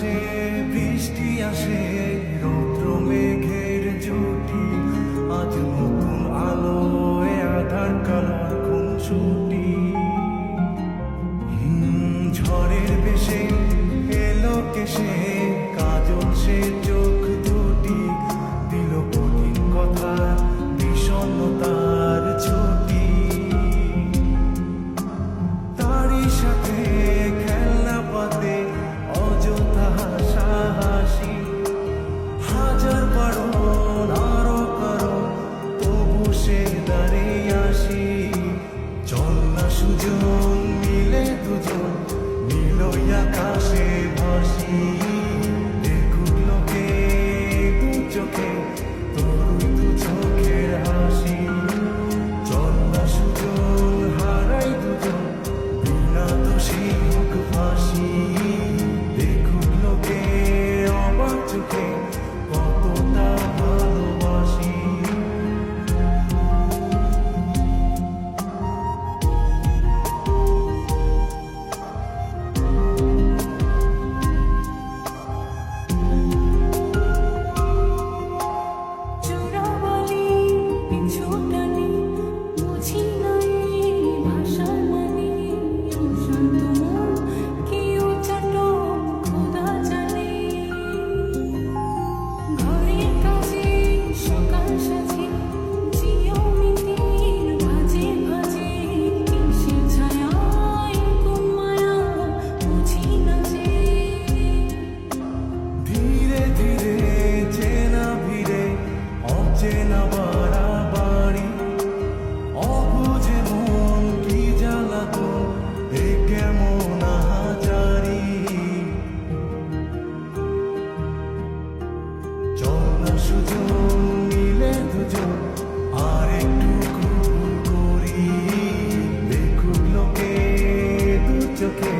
আসে বৃষ্টি আসে রৌদ্র মেঘের জুটি, আজ নতুন আলোয় আধার কালার খুনসুটি। ঝড়ের বেশে এলো কেসে কাজল সে চোখ দুটি, দিল কঠিন কথা বিষণ্ণতার ছুটি। তারই সাথে খেলনা পাতে অযথা হাসাহাসি, হাজার বারণ আরো কারণ তবু সে দাঁড়িয়ে আসি। চল না সুজন মিলে দুজন মিলই আকাশে ভাসি, দেখুক লোকে দু চোখে তোর দু চোখের হাসি। চল না সুজন হারাই দুজন বিনা দোষী হোক ফাঁসি, দেখুক লোকে অবাক চোখে কতটা ভালোবাসি। চেনা বাড়াবাড়ি অবুঝে মন কি জ্বালাতন, এ কেমন আহাজারি। চল না সুজন মিলে দুজন আর একটু ভুল করি, দেখুক লোকে দু চোখে